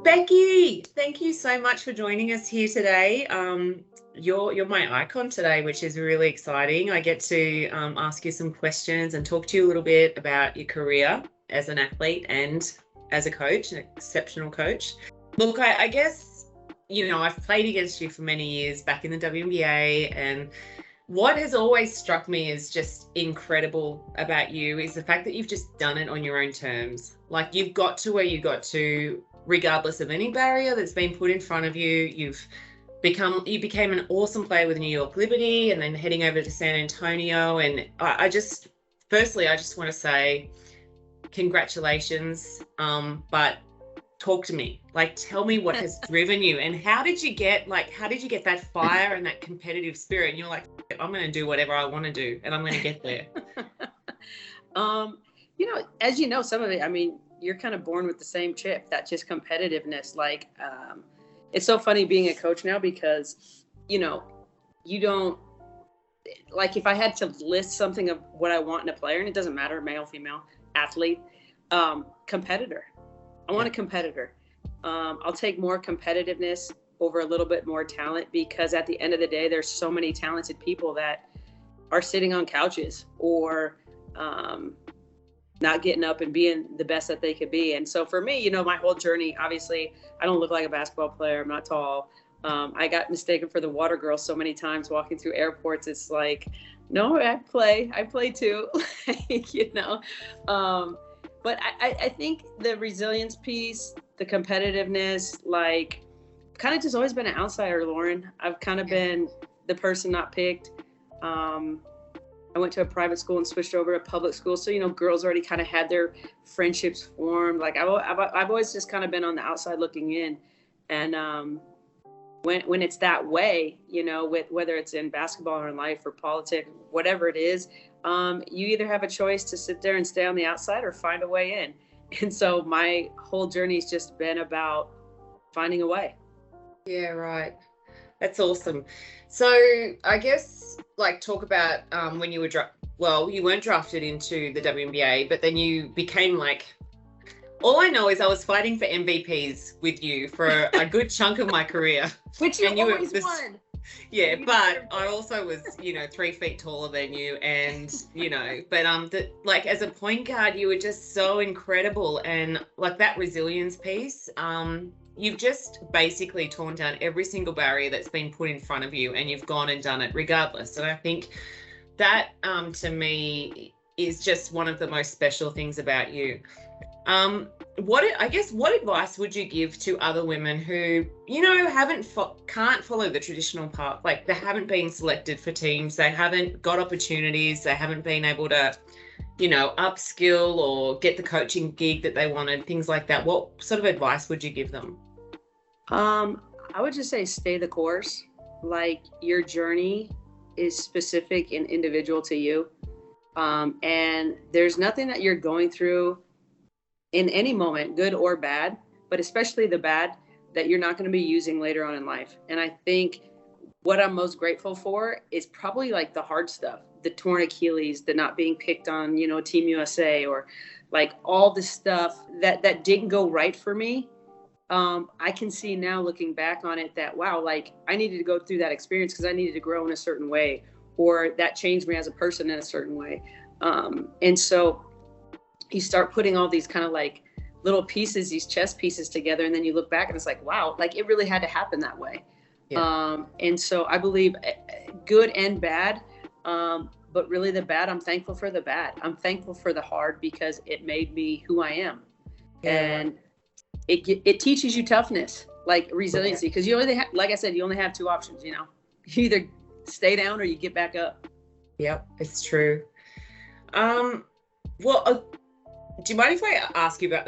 Becky, thank you so much for joining us here today. You're my icon today, which is really exciting. I get to ask you some questions and talk to you a little bit about your career as an athlete and as a coach, an exceptional coach. Look, I guess, I've played against you for many years back in the WNBA, and what has always struck me as just incredible about you is the fact that you've just done it on your own terms. Like, you've got to where you got to regardless of any barrier that's been put in front of you. You became an awesome player with New York Liberty and then heading over to San Antonio. And I just want to say congratulations. But talk to me, like, tell me what has driven you, and how did you get that fire and that competitive spirit? And you're like, I'm going to do whatever I want to do and I'm going to get there. As you know, some of it, I mean, you're kind of born with the same chip, that just competitiveness. Like, it's so funny being a coach now because, you don't, like, if I had to list something of what I want in a player, and it doesn't matter, male, female, athlete, competitor. I want a competitor. I'll take more competitiveness over a little bit more talent, because at the end of the day, there's so many talented people that are sitting on couches or, not getting up and being the best that they could be. And so for me, my whole journey, obviously, I don't look like a basketball player. I'm not tall. I got mistaken for the water girl so many times walking through airports. It's like, no, I play too, but I think the resilience piece, the competitiveness, like, kind of just always been an outsider, Lauren. I've kind of been the person not picked. I went to a private school and switched over to public school. So, girls already kind of had their friendships formed. Like, I've always just kind of been on the outside looking in. And when it's that way, with whether it's in basketball or in life or politics, whatever it is, you either have a choice to sit there and stay on the outside or find a way in. And so my whole journey has just been about finding a way. Yeah, right. That's awesome. So I guess, like, talk about when you were you weren't drafted into the WNBA, but then you became, like, all I know is I was fighting for MVPs with you for a good chunk of my career. Which you always won. Yeah, but I also was, 3 feet taller than you, and, but like, as a point guard, you were just so incredible, and, like, that resilience piece, you've just basically torn down every single barrier that's been put in front of you, and you've gone and done it regardless. And I think that, to me, is just one of the most special things about you. What advice would you give to other women who, can't follow the traditional path? Like, they haven't been selected for teams, they haven't got opportunities, they haven't been able to, upskill or get the coaching gig that they wanted, things like that. What sort of advice would you give them? I would just say stay the course. Like, your journey is specific and individual to you. And there's nothing that you're going through in any moment, good or bad, but especially the bad, that you're not going to be using later on in life. And I think what I'm most grateful for is probably, like, the hard stuff, the torn Achilles, the not being picked on, Team USA, or, like, all the stuff that didn't go right for me. I can see now, looking back on it, that, wow, like, I needed to go through that experience because I needed to grow in a certain way, or that changed me as a person in a certain way. And so you start putting all these kind of, like, little pieces, these chess pieces together, and then you look back and it's like, wow, like, it really had to happen that way. Yeah. And so I believe good and bad, but really the bad, I'm thankful for the bad. I'm thankful for the hard, because it made me who I am. Yeah. And it teaches you toughness, like resiliency, because you only like I said, you only have 2 options. You either stay down or you get back up. Yep, it's true. Do you mind if I ask you about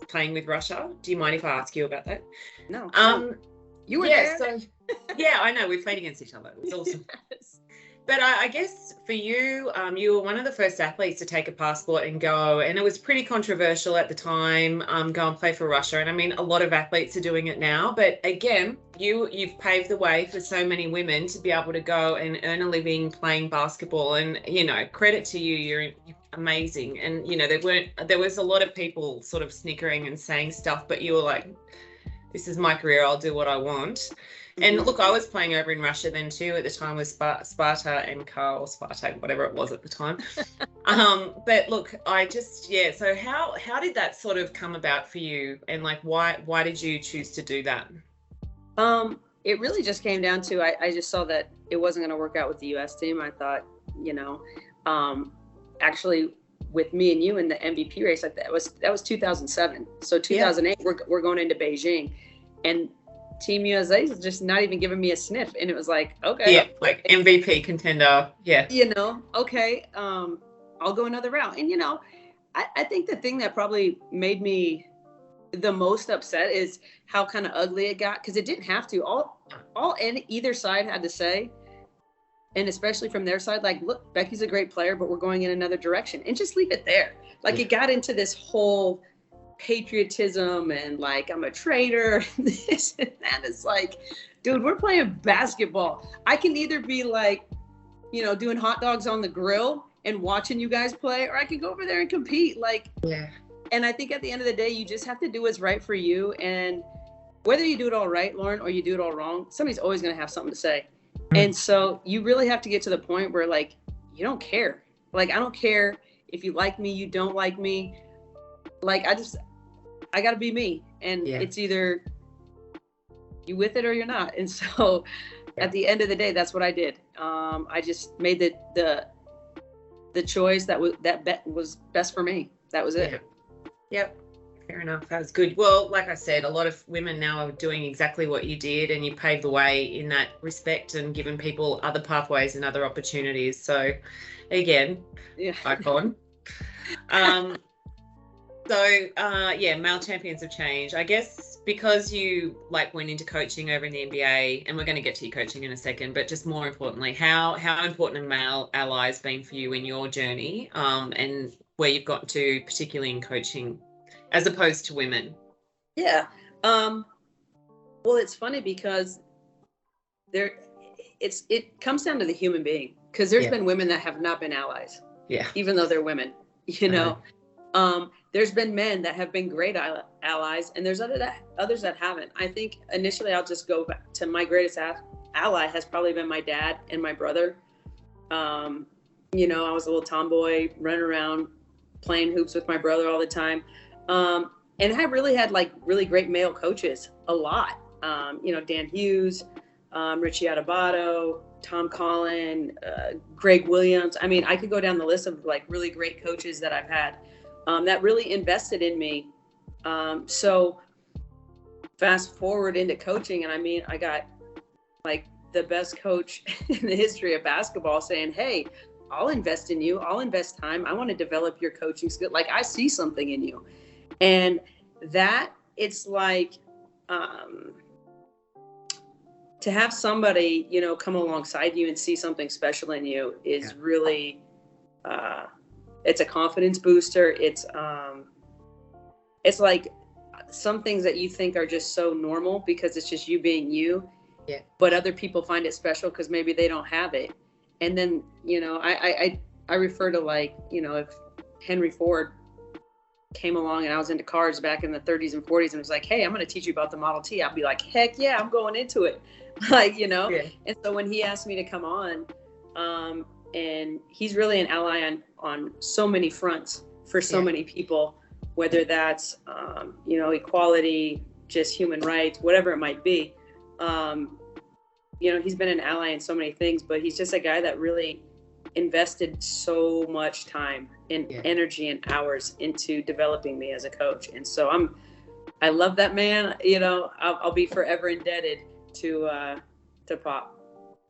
playing with Russia? Do you mind if I ask you about that? No. You were there. So, yeah, I know. We played against each other. It was awesome. Yes. But I guess for you, you were one of the first athletes to take a passport and go, and it was pretty controversial at the time, go and play for Russia. And I mean, a lot of athletes are doing it now. But again, you've paved the way for so many women to be able to go and earn a living playing basketball. And, credit to you, you're amazing. And, there was a lot of people sort of snickering and saying stuff, but you were like, this is my career. I'll do what I want. And look, I was playing over in Russia then too at the time with Sparta and Carl, Spartak, whatever it was at the time. But look, I just, yeah. So how did that sort of come about for you? And like, why did you choose to do that? It really just came down to, I just saw that it wasn't going to work out with the U.S. team. I thought, actually with me and you in the MVP race, like that was 2007. So 2008, we're going into Beijing, and Team USA is just not even giving me a sniff. And it was like, okay. Yeah, like MVP contender. Yeah. Okay. I'll go another route. And, I think the thing that probably made me the most upset is how kind of ugly it got, because it didn't have to. All either side had to say, and especially from their side, like, look, Becky's a great player, but we're going in another direction, and just leave it there. Like, it got into this whole patriotism and like, I'm a traitor, this and that. It's like, dude, we're playing basketball. I can either be like, doing hot dogs on the grill and watching you guys play, or I can go over there and compete. Like, yeah. And I think at the end of the day, you just have to do what's right for you. And whether you do it all right, Lauren, or you do it all wrong, somebody's always going to have something to say. And so you really have to get to the point where, like, you don't care. Like, I don't care if you like me, you don't like me. Like, I got to be me. And it's either you with it or you're not. And so at the end of the day, that's what I did. I just made the choice that was best for me. That was it. Yep. Fair enough. That was good. Well, like I said, a lot of women now are doing exactly what you did, and you paved the way in that respect and given people other pathways and other opportunities. So, again, icon. Male champions have changed. I guess because you went into coaching over in the NBA, and we're going to get to your coaching in a second, but just more importantly, how important have male allies been for you in your journey, and where you've gotten to, particularly in coaching, as opposed to women? Yeah. Well, it's funny because it comes down to the human being, because there's been women that have not been allies. Yeah. Even though they're women, there's been men that have been great allies, and there's others that haven't. I think initially I'll just go back to my greatest ally has probably been my dad and my brother. I was a little tomboy running around playing hoops with my brother all the time. And I really had really great male coaches, a lot. Dan Hughes, Richie Adebato, Tom Collin, Greg Williams. I mean, I could go down the list of really great coaches that I've had that really invested in me. So fast forward into coaching, and I got the best coach in the history of basketball saying, hey, I'll invest in you. I'll invest time. I want to develop your coaching skill. I see something in you. And that it's to have somebody, come alongside you and see something special in you is really, it's a confidence booster. It's like some things that you think are just so normal because it's just you being you, but other people find it special because maybe they don't have it. And then, I refer to if Henry Ford came along and I was into cars back in the 30s and 40s and was like, hey, I'm going to teach you about the Model T. I'll be like, heck yeah, I'm going into it. And so when he asked me to come on, and he's really an ally on so many fronts for so many people, whether that's, equality, just human rights, whatever it might be. He's been an ally in so many things, but he's just a guy that really invested so much time and energy and hours into developing me as a coach. And so I love that man. I'll be forever indebted to Pop.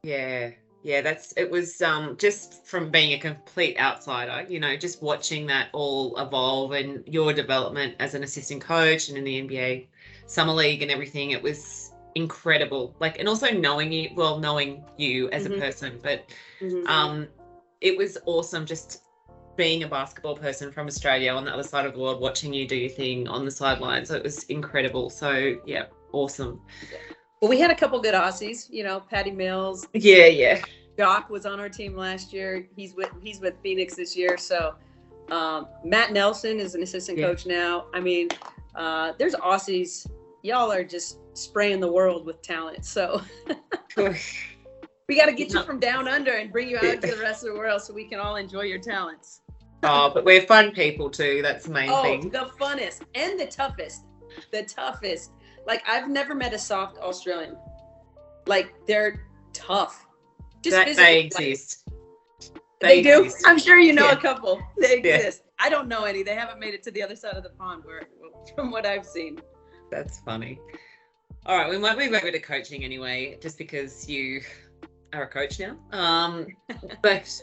Yeah. It was just from being a complete outsider, just watching that all evolve and your development as an assistant coach and in the NBA Summer League and everything. It was incredible. And also knowing you as a person, but it was awesome just being a basketball person from Australia on the other side of the world, watching you do your thing on the sidelines. So it was incredible. So yeah, awesome. Well, we had a couple good Aussies, Patty Mills. Yeah. Doc was on our team last year. He's with Phoenix this year. So Matt Nelson is an assistant coach now. There's Aussies y'all are just spraying the world with talent. So we got to get you from down under and bring you out to the rest of the world so we can all enjoy your talents. Oh, but we're fun people too. That's the main thing. The funnest and the toughest. The toughest. Like, I've never met a soft Australian. Like, they're tough. Just they exist. They do? Exist. I'm sure you know a couple. They exist. I don't know any. They haven't made it to the other side of the pond from what I've seen. That's funny. All right, we might move over to coaching anyway, just because you are a coach now. But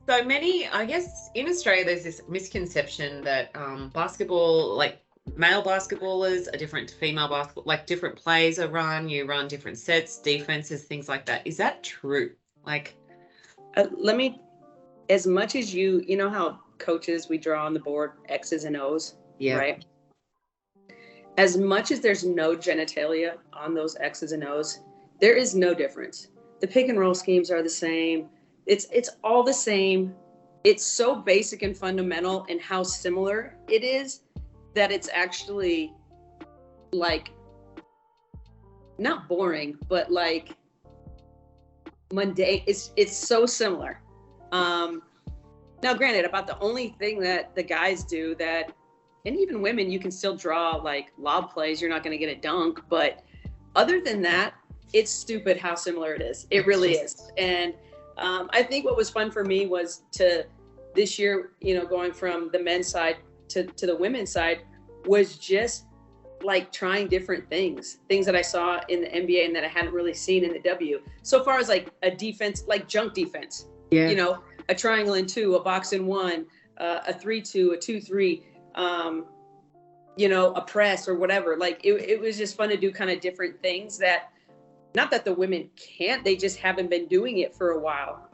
so many, I guess, in Australia, there's this misconception that basketball, like male basketballers are different to female basketball, like different plays are run, you run different sets, defenses, things like that. Is that true? Like, as much as you know how coaches, we draw on the board X's and O's, right? As much as there's no genitalia on those X's and O's, there is no difference. The pick and roll schemes are the same. It's all the same. It's so basic and fundamental in how similar it is that it's actually like not boring, but like mundane. It's so similar. Now, granted, about the only thing that the guys do that, and even women, you can still draw like lob plays. You're not going to get a dunk, but other than that, it's stupid how similar it is. It really is. And I think what was fun for me was to this year, going from the men's side to the women's side, was just like trying different things that I saw in the NBA and that I hadn't really seen in the W. So far as like a defense, like junk defense, a triangle in 2, a box in 1, a 3-2, a 2-3, a press or whatever. Like it was just fun to do kind of different things that, not that the women can't, they just haven't been doing it for a while,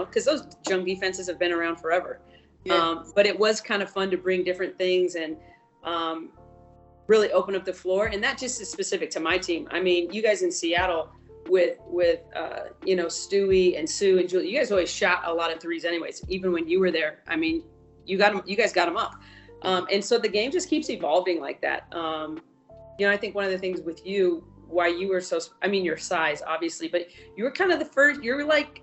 because those junk defenses have been around forever. But it was kind of fun to bring different things and really open up the floor. And that just is specific to my team. I mean, you guys in Seattle with Stewie and Sue and Julie, you guys always shot a lot of threes anyways, even when you were there. I mean, you guys got them up. And so the game just keeps evolving like that. I think one of the things with you, why you were your size, obviously, but you were kind of the first, you were like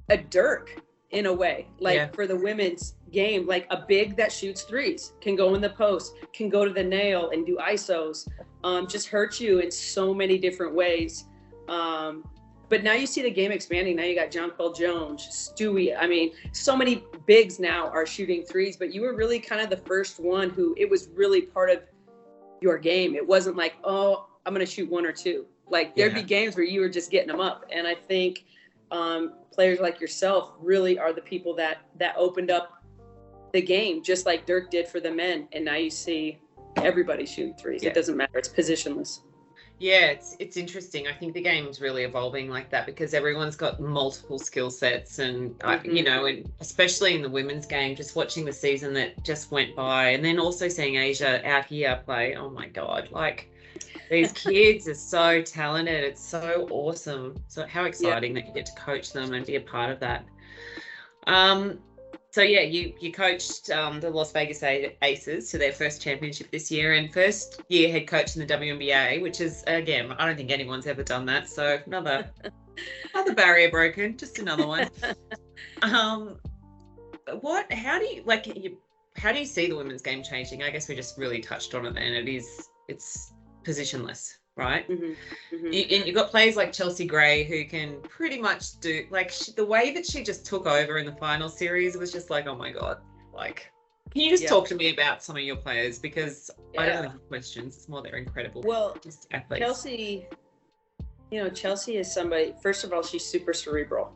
a Dirk in a way, for the women's game, like a big that shoots threes, can go in the post, can go to the nail and do ISOs, just hurt you in so many different ways. But now you see the game expanding. Now you got John Paul Jones, Stewie. I mean, so many bigs now are shooting threes, but you were really kind of the first one who it was really part of your game. It wasn't like, oh, I'm going to shoot 1 or 2. Like there'd be games where you were just getting them up. And I think players like yourself really are the people that opened up the game, just like Dirk did for the men. And now you see everybody shooting threes. It doesn't matter. It's positionless. Yeah, it's interesting. I think the game's really evolving like that because everyone's got multiple skill sets and, and especially in the women's game, just watching the season that just went by and then also seeing Asia out here play. Oh my God, like these kids are so talented. It's so awesome. So how exciting that you get to coach them and be a part of that. So yeah, you coached the Las Vegas Aces to their first championship this year and first year head coach in the WNBA, which is, again, I don't think anyone's ever done that. So another barrier broken, just another one. How do you see the women's game changing? I guess we just really touched on it and it's positionless, right? You've got players like Chelsea Gray who can pretty much do, like, the way that she just took over in the final series was just like, oh my God, like, can you just talk to me about some of your players? Because I don't have questions. It's more they're incredible. Well, just athletes. Chelsea is somebody, first of all, she's super cerebral.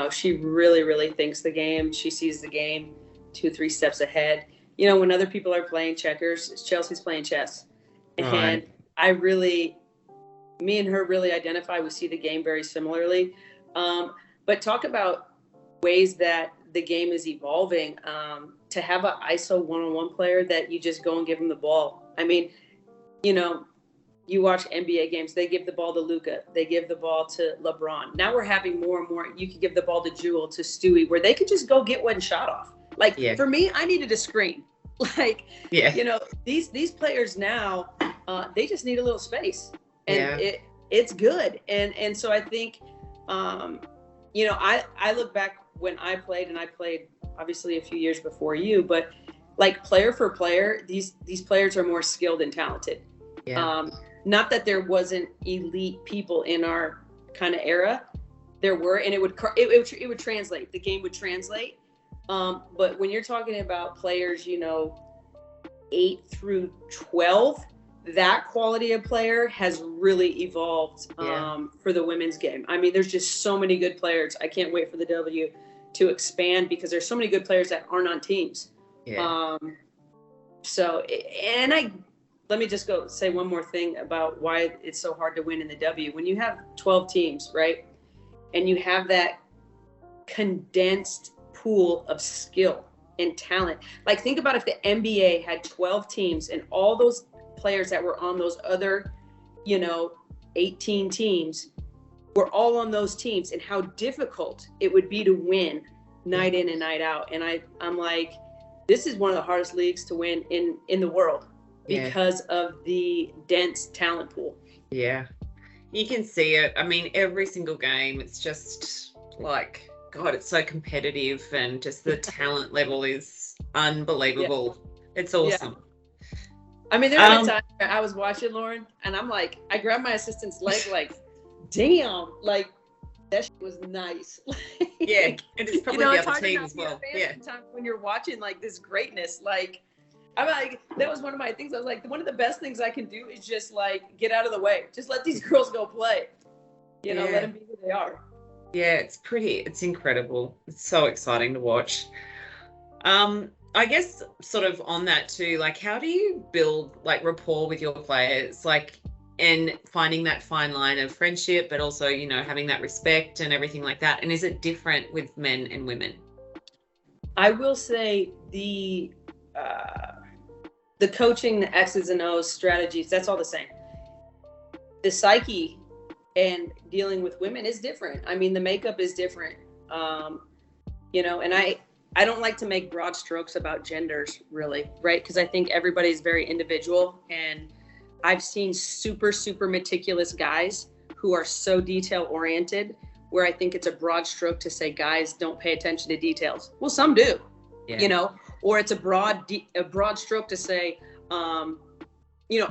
She really, really thinks the game. She sees the game 2-3 steps ahead. When other people are playing checkers, Chelsea's playing chess. And me and her really identify. We see the game very similarly. But talk about ways that the game is evolving. To have an ISO one-on-one player that you just go and give them the ball. I mean, you watch NBA games, they give the ball to Luka, they give the ball to LeBron. Now we're having more and more, you could give the ball to Jewel, to Stewie, where they could just go get one shot off. For me, I needed a screen. Like, Yeah. these players now, they just need a little space, and Yeah. it's good. And so I think, I look back when I played, and I played obviously a few years before you, but like player for player, these players are more skilled and talented. Yeah. Not that there wasn't elite people in our kind of era. There were, and it would translate. The game would translate. But when you're talking about players, 8 through 12, that quality of player has really evolved for the women's game. I mean, there's just so many good players. I can't wait for the W to expand, because there's so many good players that aren't on teams. Yeah. Let me just go say one more thing about why it's so hard to win in the W. When you have 12 teams, right? And you have that condensed pool of skill and talent. Like, think about if the NBA had 12 teams and all those players that were on those other, 18 teams were all on those teams, and how difficult it would be to win night in and night out. And I'm like, this is one of the hardest leagues to win in the world, because of the dense talent pool. Yeah. You can see it. I mean, every single game, it's just like, God, it's so competitive, and just the talent level is unbelievable. Yeah. It's awesome. Yeah. I mean, there was a time I was watching, Lauren, and I'm like, I grabbed my assistant's leg, like, damn, like, that shit was nice. Yeah, and it's probably the other team as well. Yeah. Sometimes when you're watching like this greatness, like, I'm like, that was one of my things. I was like, one of the best things I can do is just like get out of the way. Just let these girls go play. Let them be who they are. Yeah, it's incredible. It's so exciting to watch. I guess sort of on that too, like, how do you build like rapport with your players? Like, and finding that fine line of friendship, but also, having that respect and everything like that. And is it different with men and women? I will say the coaching, the X's and O's strategies, that's all the same. The psyche and dealing with women is different. I mean, the makeup is different. And I don't like to make broad strokes about genders, really, right? Because I think everybody's very individual, and I've seen super, super meticulous guys who are so detail oriented, where I think it's a broad stroke to say guys don't pay attention to details. Well, some do, or it's a broad stroke to say,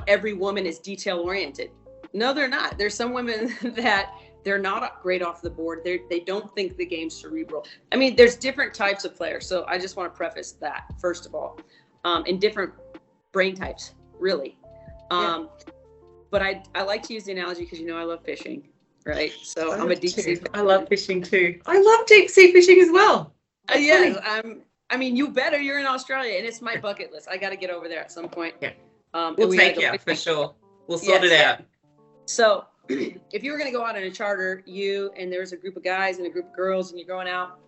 every woman is detail oriented. No, they're not. There's some women that they're not great off the board. They don't think the game's cerebral. I mean, there's different types of players. So I just want to preface that, first of all, and different brain types, really. But I like to use the analogy because, I love fishing, right? So I'm a deep sea fisher. I love fishing too. I love deep sea fishing as well. Yes, you better. You're in Australia, and it's my bucket list. I got to get over there at some point. Yeah, we'll take you out for sure. We'll sort it out. So if you were going to go out in a charter, and there's a group of guys and a group of girls, and you're going out,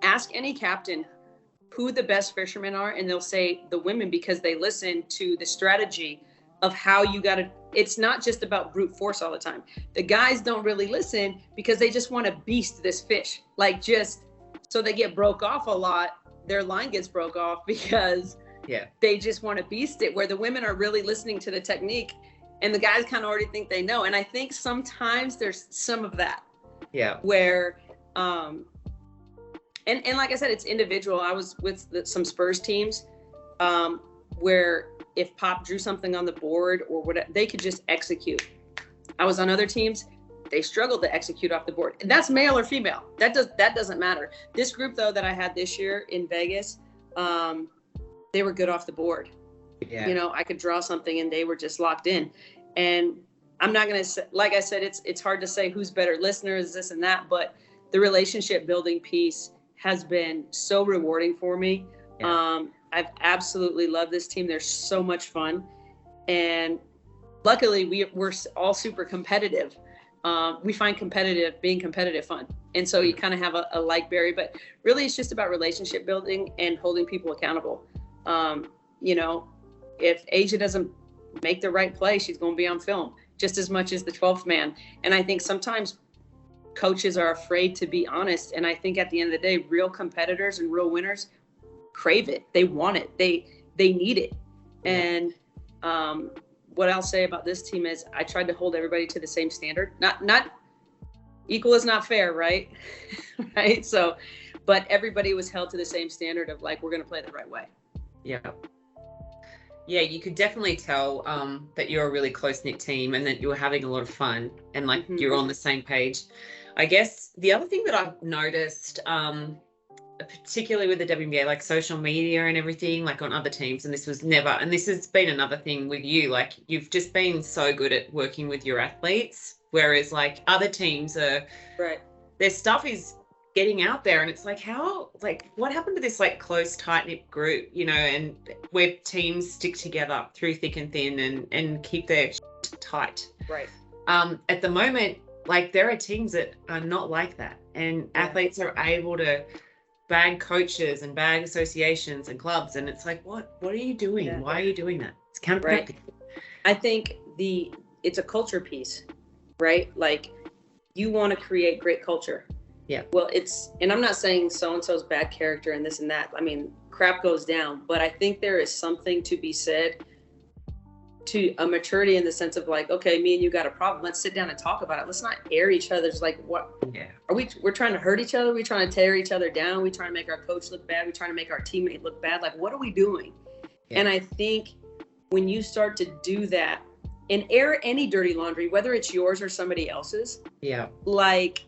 ask any captain who the best fishermen are, and they'll say the women, because they listen to the strategy of how you got to. It's not just about brute force all the time. The guys don't really listen because they just want to beast this fish, so they get broke off a lot. Their line gets broke off because they just want to beast it, where the women are really listening to the technique, and the guys kind of already think they know. And I think sometimes there's some of that. Yeah. Where, and like I said, it's individual. I was with some Spurs teams where if Pop drew something on the board or whatever, they could just execute. I was on other teams, they struggled to execute off the board. And that's male or female. That doesn't matter. This group, though, that I had this year in Vegas, they were good off the board. Yeah. I could draw something and they were just locked in. And I'm not going to say, like I said, it's hard to say who's better listeners, this and that, but the relationship building piece has been so rewarding for me. Yeah. I've absolutely loved this team. They're so much fun. And luckily we're all super competitive. We find being competitive fun. And so you kind of have a like berry, but really it's just about relationship building and holding people accountable. If Asia doesn't make the right play, she's going to be on film just as much as the 12th man. And I think sometimes coaches are afraid to be honest. And I think at the end of the day, real competitors and real winners crave it. They want it. they need it. And what I'll say about this team is I tried to hold everybody to the same standard. Not equal is not fair, right? Right. So, but everybody was held to the same standard of like, we're going to play the right way. Yeah. Yeah, you could definitely tell that you're a really close-knit team and that you were having a lot of fun and like you're on the same page. I guess the other thing that I've noticed, particularly with the WNBA, like social media and everything, like on other teams, and this has been another thing with you, like you've just been so good at working with your athletes, whereas like other teams are, right, their stuff is getting out there, and it's like, what happened to this like close, tight-knit group, you know, and where teams stick together through thick and thin and keep their tight. Right. At the moment, like there are teams that are not like that, and athletes are able to bag coaches and bag associations and clubs, and it's like, what are you doing? Yeah. Why are you doing that? It's counterproductive. Right. I think it's a culture piece, right? Like you want to create great culture. Yeah. Well, and I'm not saying so-and-so's bad character and this and that. I mean, crap goes down, but I think there is something to be said to a maturity in the sense of like, okay, me and you got a problem. Let's sit down and talk about it. Let's not air each other's like, what we're trying to hurt each other. We're trying to tear each other down. We're trying to make our coach look bad. We're trying to make our teammate look bad. Like, what are we doing? Yeah. And I think when you start to do that and air any dirty laundry, whether it's yours or somebody else's, like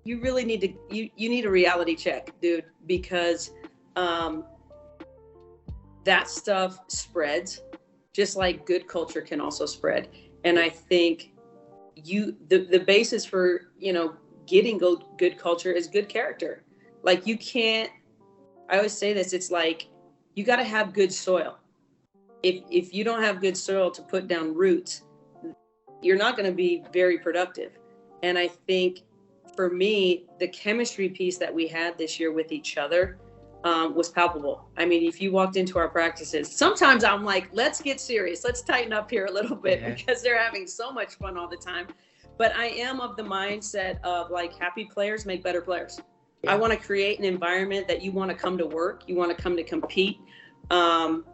you really need to, you need a reality check, dude, because that stuff spreads just like good culture can also spread. And I think the basis for, you know, getting good culture is good character. Like you can't, I always say this, it's like, you got to have good soil. If you don't have good soil to put down roots, you're not going to be very productive. And I think for me, the chemistry piece that we had this year with each other was palpable. I mean, if you walked into our practices, sometimes I'm like, let's get serious. Let's tighten up here a little bit because they're having so much fun all the time. But I am of the mindset of like happy players make better players. Yeah. I want to create an environment that you want to come to work. You want to come to compete and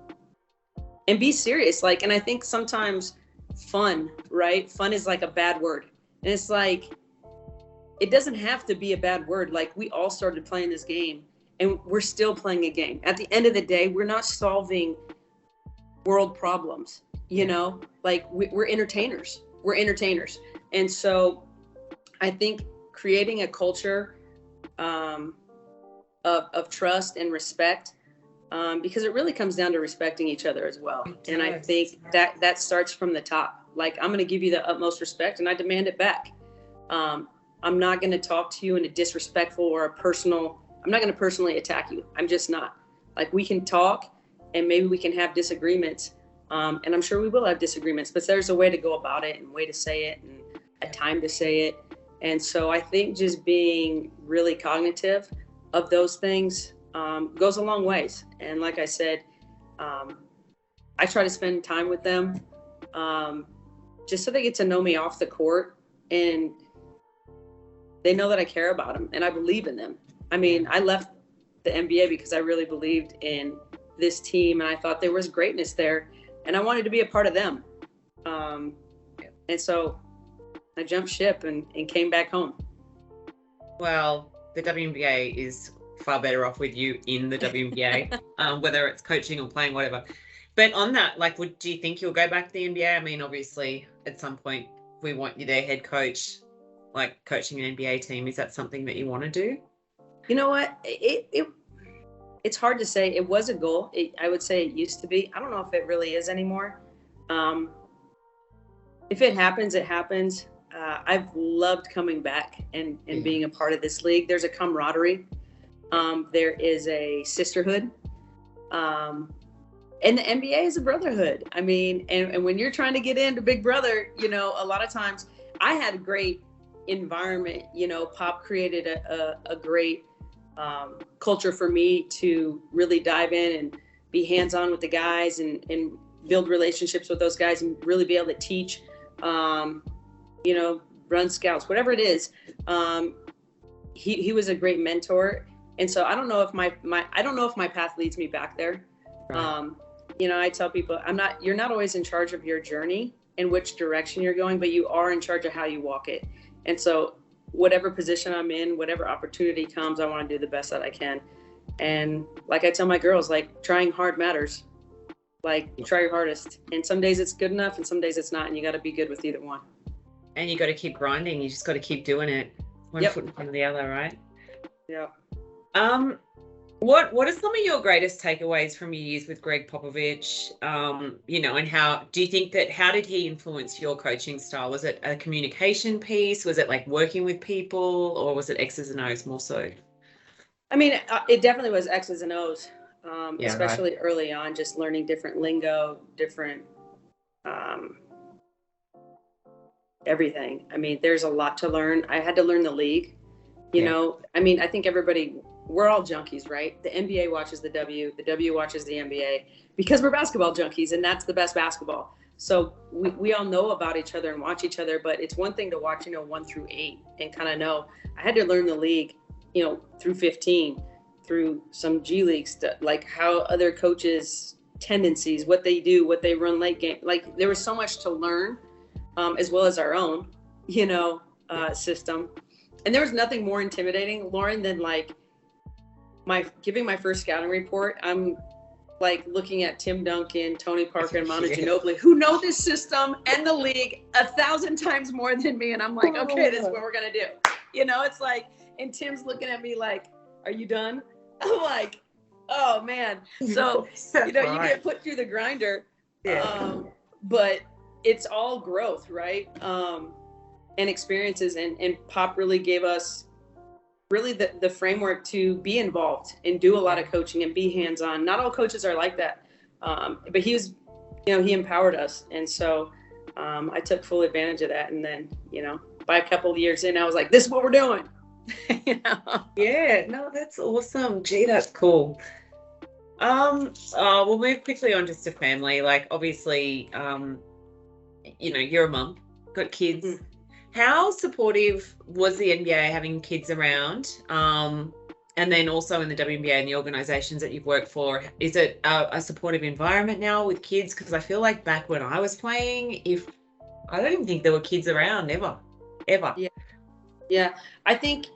be serious. Like, and I think sometimes fun, right? Fun is like a bad word. And it's like, it doesn't have to be a bad word. Like we all started playing this game and we're still playing a game. At the end of the day, we're not solving world problems, you know, like we're entertainers. We're entertainers. And so I think creating a culture of trust and respect, because it really comes down to respecting each other as well. And I think that starts from the top. Like, I'm going to give you the utmost respect and I demand it back. I'm not going to talk to you in a disrespectful or I'm not going to personally attack you. I'm just not. Like, we can talk and maybe we can have disagreements. And I'm sure we will have disagreements, but there's a way to go about it and a way to say it and a time to say it. And so I think just being really cognitive of those things goes a long ways. And like I said, I try to spend time with them just so they get to know me off the court and they know that I care about them and I believe in them. I mean, I left the NBA because I really believed in this team and I thought there was greatness there and I wanted to be a part of them. And so I jumped ship and came back home. Well, the WNBA is far better off with you in the WNBA, whether it's coaching or playing, whatever. But on that, like, do you think you'll go back to the NBA? I mean, obviously, at some point, we want you there, head coach, like coaching an NBA team. Is that something that you want to do? You know what? It's hard to say. It was a goal. I would say it used to be. I don't know if it really is anymore. If it happens, it happens. I've loved coming back and being a part of this league. There's a camaraderie. There is a sisterhood. And the NBA is a brotherhood. I mean, and when you're trying to get into Big Brother, you know, a lot of times I had a great environment. You know, Pop created a great culture for me to really dive in and be hands-on with the guys and build relationships with those guys and really be able to teach, you know, run scouts, whatever it is. He was a great mentor. And so I don't know if my path leads me back there. Right. I tell people, you're not always in charge of your journey and which direction you're going, but you are in charge of how you walk it. And so whatever position I'm in, whatever opportunity comes, I want to do the best that I can. And like I tell my girls, like, trying hard matters. Like, try your hardest. And some days it's good enough and some days it's not. And you got to be good with either one. And you got to keep grinding. You just got to keep doing it. One foot in front of the other, right? Yeah. What are some of your greatest takeaways from your years with Greg Popovich? And how did he influence your coaching style? Was it a communication piece? Was it like working with people, or was it X's and O's more so? I mean, it definitely was X's and O's, especially right. early on, just learning different lingo, different everything. I mean, there's a lot to learn. I had to learn the league, I mean, I think we're all junkies, right? The NBA watches the W watches the NBA, because we're basketball junkies, and that's the best basketball. So we all know about each other and watch each other, but it's one thing to watch, 1 through 8 and kind of know. I had to learn the league, through 15, through some G League stuff, like how other coaches' tendencies, what they do, what they run late game. Like, there was so much to learn, as well as our own, system. And there was nothing more intimidating, Lauren, than like giving my first scouting report. I'm like looking at Tim Duncan, Tony Parker, and Manu Ginobili, who know this system and the league 1,000 times more than me. And I'm like, okay, this is what we're going to do. It's like, and Tim's looking at me like, are you done? I'm like, oh man. So, you get put through the grinder, but it's all growth, right? And experiences, and Pop really gave us really the framework to be involved and do a lot of coaching and be hands-on. Not all coaches are like that. But he was, he empowered us. And so I took full advantage of that. And then, by a couple of years in, I was like, this is what we're doing. Yeah, no, that's awesome. Gee, that's cool. We'll move quickly on just to family. Like, obviously, you're a mum, got kids. Mm-hmm. How supportive was the NBA having kids around? And then also in the WNBA and the organizations that you've worked for, is it a supportive environment now with kids? Because I feel like back when I was playing, I don't even think there were kids around ever. Yeah. I think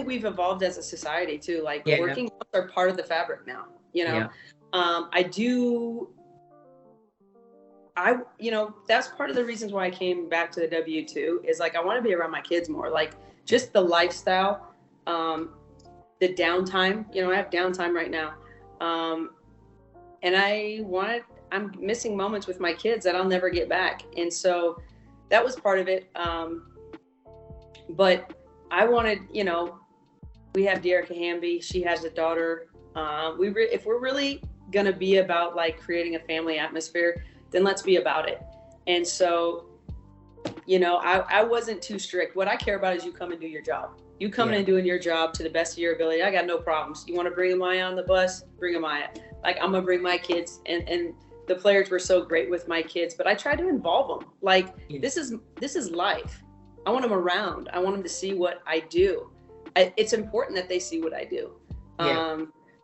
we've evolved as a society too. Like, working moms are part of the fabric now. That's part of the reasons why I came back to the W2, is like, I want to be around my kids more, like just the lifestyle, the downtime, I have downtime right now. And I'm missing moments with my kids that I'll never get back. And so that was part of it. But I wanted, we have Dearica Hamby, she has a daughter. If we're really going to be about like creating a family atmosphere, then let's be about it. And so, I wasn't too strict. What I care about is you come and do your job. You coming and doing your job to the best of your ability. I got no problems. You want to bring Amaya on the bus? Bring Amaya. Like, I'm going to bring my kids. And the players were so great with my kids, but I tried to involve them. Like, this is life. I want them around. I want them to see what I do. It's important that they see what I do.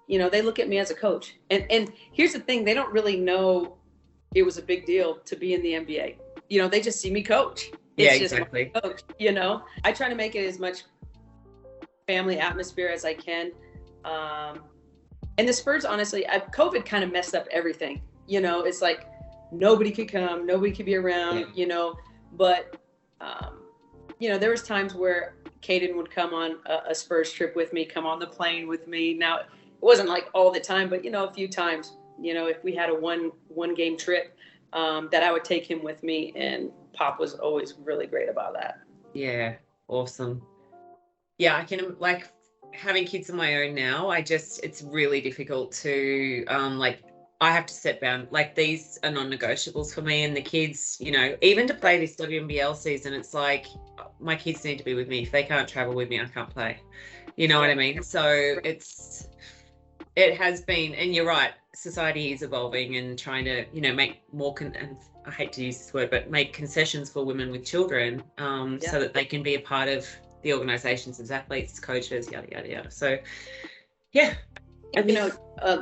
They look at me as a coach. And here's the thing. They don't really know it was a big deal to be in the NBA. They just see me coach. It's exactly. Just coach, I try to make it as much family atmosphere as I can. And the Spurs, honestly, COVID kind of messed up everything. It's like nobody could come, nobody could be around, but, there was times where Caden would come on a Spurs trip with me, come on the plane with me. Now, it wasn't like all the time, but, a few times. If we had a one game trip, that I would take him with me, and Pop was always really great about that. Yeah. Awesome. Yeah. I can, like, having kids of my own now, it's really difficult to, I have to set bound, like, these are non-negotiables for me and the kids, even to play this WNBL season, it's like, my kids need to be with me. If they can't travel with me, I can't play. You know what I mean? So it has been, and you're right, society is evolving and trying to, make more, and I hate to use this word, but make concessions for women with children, so that they can be a part of the organizations as athletes, coaches, yada, yada, yada. So, yeah. And,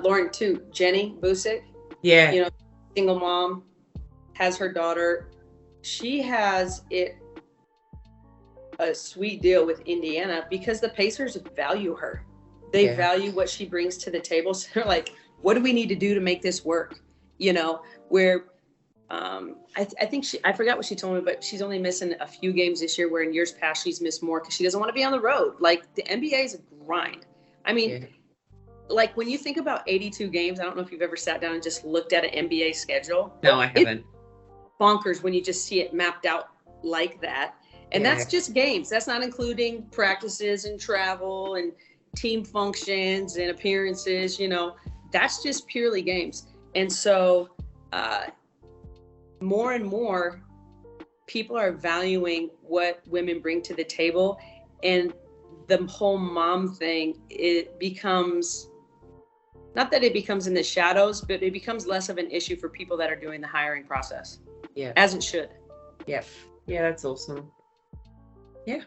Lauren, too, Jenny Busick, Yeah. You know, single mom, has her daughter. She has a sweet deal with Indiana because the Pacers value her. They value what she brings to the table. So they're like, what do we need to do to make this work? You know, where I think I forgot what she told me, but she's only missing a few games this year, where in years past she's missed more because she doesn't want to be on the road. Like, the NBA is a grind. I mean, like, when you think about 82 games, I don't know if you've ever sat down and just looked at an NBA schedule. No, I haven't. It's bonkers when you just see it mapped out like that. And that's just games. That's not including practices and travel and team functions and appearances. You know, that's just purely games. And so more and more people are valuing what women bring to the table. And the whole mom thing, it becomes, not that it becomes in the shadows, but it becomes less of an issue for people that are doing the hiring process. Yeah. As it should. Yeah. Yeah, that's awesome. Yeah.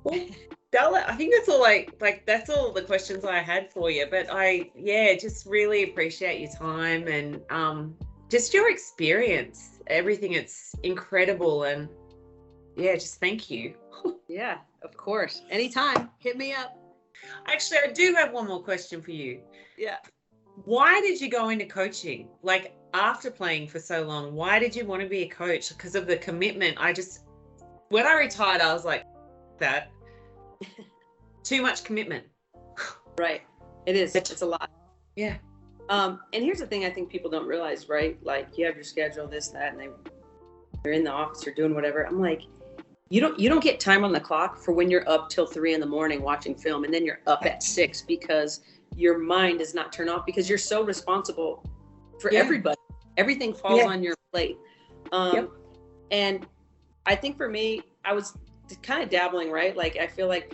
Well, Darla, I think that's all that's all the questions I had for you. But I just really appreciate your time and just your experience. Everything, it's incredible, and just thank you. Yeah, of course. Anytime. Hit me up. Actually, I do have one more question for you. Yeah. Why did you go into coaching? Like, after playing for so long, why did you want to be a coach? Because of the commitment. When I retired, I was like, that. Too much commitment. Right. It is. It's a lot. Yeah. And here's the thing I think people don't realize, right? Like, you have your schedule, this, that, and they're in the office or doing whatever. I'm like, you don't get time on the clock for when you're up till 3 a.m. watching film, and then you're up at 6 because your mind is not turned off, because you're so responsible for everybody. Everything falls on your plate. And I think for me, I was kind of dabbling, right? Like, I feel like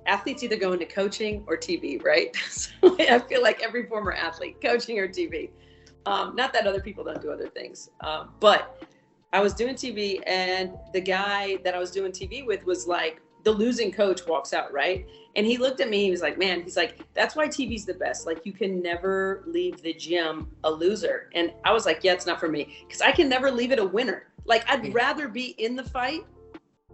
athletes either go into coaching or TV, right? So I feel like every former athlete, coaching or TV. Not that other people don't do other things, but I was doing TV, and the guy that I was doing TV with was like, the losing coach walks out, right? And he looked at me, he was like, man, he's like, that's why TV's the best. Like, you can never leave the gym a loser. And I was like, yeah, it's not for me, because I can never leave it a winner. Like, I'd rather be in the fight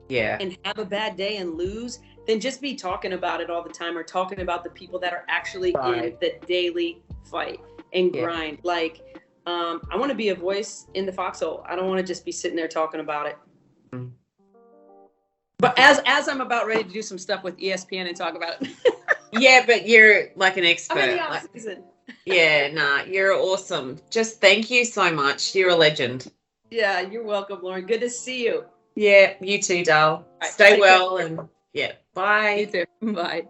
and have a bad day and lose than just be talking about it all the time, or talking about the people that are actually in the daily fight and grind. Like, I want to be a voice in the foxhole. I don't want to just be sitting there talking about it. Mm-hmm. But as I'm about ready to do some stuff with ESPN and talk about it. Yeah, but you're like an expert. I'm in the off season. You're awesome. Just thank you so much. You're a legend. Yeah, you're welcome, Lauren. Good to see you. Yeah, you too, Dal. Stay well, and bye. You too. Bye.